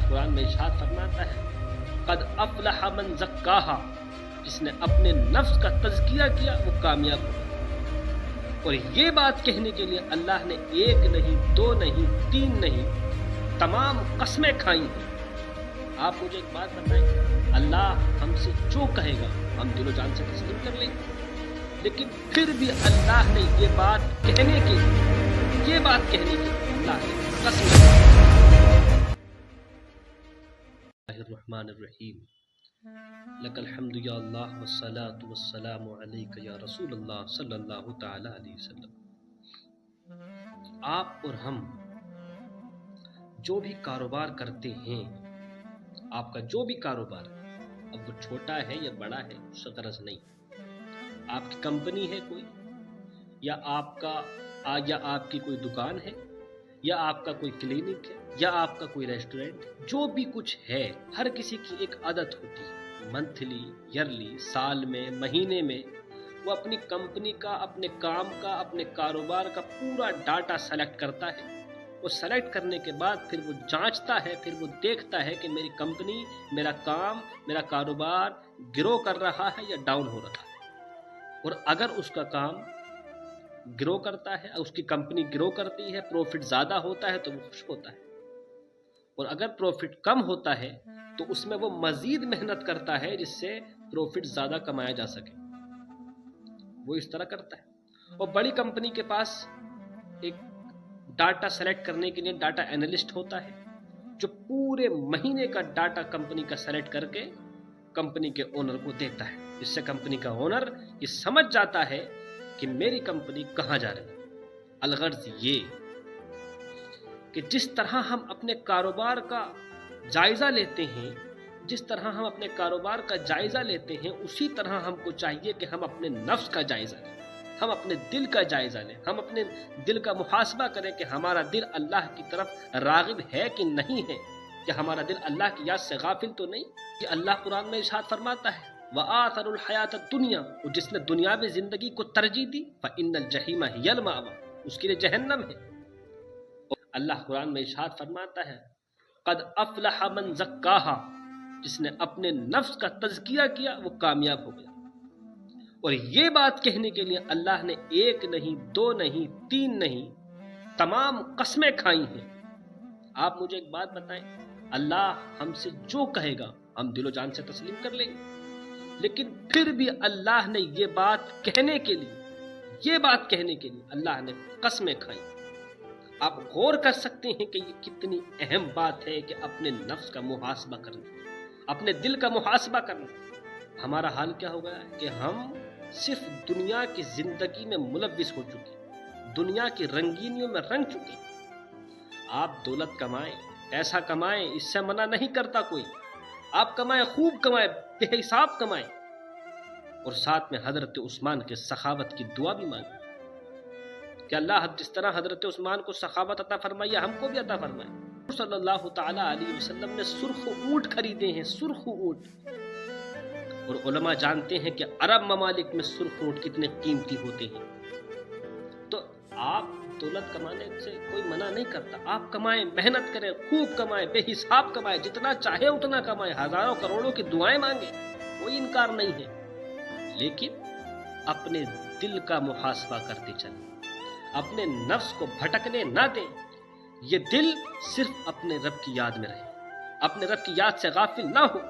कुरान में इरशाद फरमाता है, क़द अफ़लह मन ज़क्काहा, जिसने अपने नफ्स का तज़किया किया वो कामयाब हो गया। और ये बात कहने के लिए अल्लाह ने एक नहीं, दो नहीं, तीन नहीं, तमाम कस्में खाई हैं। आप मुझे एक बात बताएं, अल्लाह हमसे जो कहेगा हम दिलो जान से तस्लीम कर लेंगे, लेकिन फिर भी अल्लाह ने ये बात कहने के लिए अल्लाह ने कसम। बिस्मिल्लाहिर्रहमानिर्रहीम, लकल हम्दु या अल्लाह वस्सलातु वस्सलामु अलैका या रसूल अल्लाह सल्लल्लाहु तआला अलैहि वसल्लम। आप और हम जो भी कारोबार करते हैं, आपका जो भी कारोबार, अब वो छोटा है या बड़ा है उससे गरज नहीं। आपकी कंपनी है कोई, या आपकी कोई दुकान है, या आपका कोई क्लिनिक है, या आपका कोई रेस्टोरेंट, जो भी कुछ है, हर किसी की एक आदत होती है, मंथली, ईयरली, साल में, महीने में वो अपनी कंपनी का, अपने काम का, अपने कारोबार का पूरा डाटा सेलेक्ट करता है। वो सेलेक्ट करने के बाद फिर वो जांचता है, फिर वो देखता है कि मेरी कंपनी, मेरा काम, मेरा कारोबार ग्रो कर रहा है या डाउन हो रहा है। और अगर उसका काम ग्रो करता है, उसकी कंपनी ग्रो करती है, प्रॉफिट ज़्यादा होता है तो वो खुश होता है, और अगर प्रॉफिट कम होता है तो उसमें वो मज़ीद मेहनत करता है जिससे प्रॉफिट ज़्यादा कमाया जा सके। वो इस तरह करता है। और बड़ी कंपनी के पास एक डाटा सेलेक्ट करने के लिए डाटा एनालिस्ट होता है, जो पूरे महीने का डाटा कंपनी का सेलेक्ट करके कंपनी के ओनर को देता है, जिससे कंपनी का ओनर ये समझ जाता है कि मेरी कंपनी कहाँ जा रही है। अलगर्ज ये कि जिस तरह हम अपने कारोबार का जायज़ा लेते हैं, उसी तरह हमको चाहिए कि हम अपने नफ्स का जायज़ा लें, हम अपने दिल का जायज़ा लें, हम अपने दिल का मुहासबा करें कि हमारा दिल अल्लाह की तरफ राग़िब है कि नहीं है, कि हमारा दिल अल्लाह की याद से गाफिल तो नहीं। कि अल्लाह कुरान में इरशाद फरमाता है, वआसरुल हयातद दुनिया, और जिसने दुनियावी ज़िंदगी को तरजीह दी, फ़इन्नल जहीम हियल मावा, उसके लिए जहन्नम है। अल्लाह कुरान में इरशाद फरमाता है, क़द अफ़लह मन ज़क्काहा, जिसने अपने नफ्स का तज़किया किया वो कामयाब हो गया। और ये बात कहने के लिए अल्लाह ने एक नहीं, दो नहीं, तीन नहीं, तमाम कस्में खाई हैं। आप मुझे एक बात बताएं, अल्लाह हमसे जो कहेगा हम दिलो जान से तस्लीम कर लेंगे, लेकिन फिर भी अल्लाह ने ये बात कहने के लिए अल्लाह ने कस्में खाई। आप गौर कर सकते हैं कि ये कितनी अहम बात है कि अपने नफ्स का मुहासबा करना, अपने दिल का मुहासबा करना। हमारा हाल क्या हो गया है कि हम सिर्फ दुनिया की जिंदगी में मुलव्विस हो चुके, दुनिया की रंगीनियों में रंग चुके। आप दौलत कमाएं, पैसा कमाएं, इससे मना नहीं करता कोई। आप कमाएं, खूब कमाएं, बेहिसाब कमाएं, और साथ में हजरत उस्मान के सखावत की दुआ भी मांगे कि अल्लाह जिस तरह हजरत उस्मान को सखावत अता फरमाई, हमको भी अता फरमाए। सल्लल्लाहु ताला अलैहि वसल्लम ने सुर्ख ऊंट खरीदे हैं, सुर्ख ऊंट। और उलमा जानते हैं कि अरब ममालिक में सुर्ख ऊंट कितने कीमती होते हैं। तो आप दौलत कमाने से कोई मना नहीं करता, आप कमाएं, मेहनत करें, खूब कमाएं, बेहिसाब कमाएं, जितना चाहे उतना कमाएं, हजारों करोड़ों की दुआएं मांगे, कोई इनकार नहीं है। लेकिन अपने दिल का मुहासबा करते चलें, अपने नफ्स को भटकने ना दें। ये दिल सिर्फ अपने रब की याद में रहे, अपने रब की याद से गाफिल ना हो।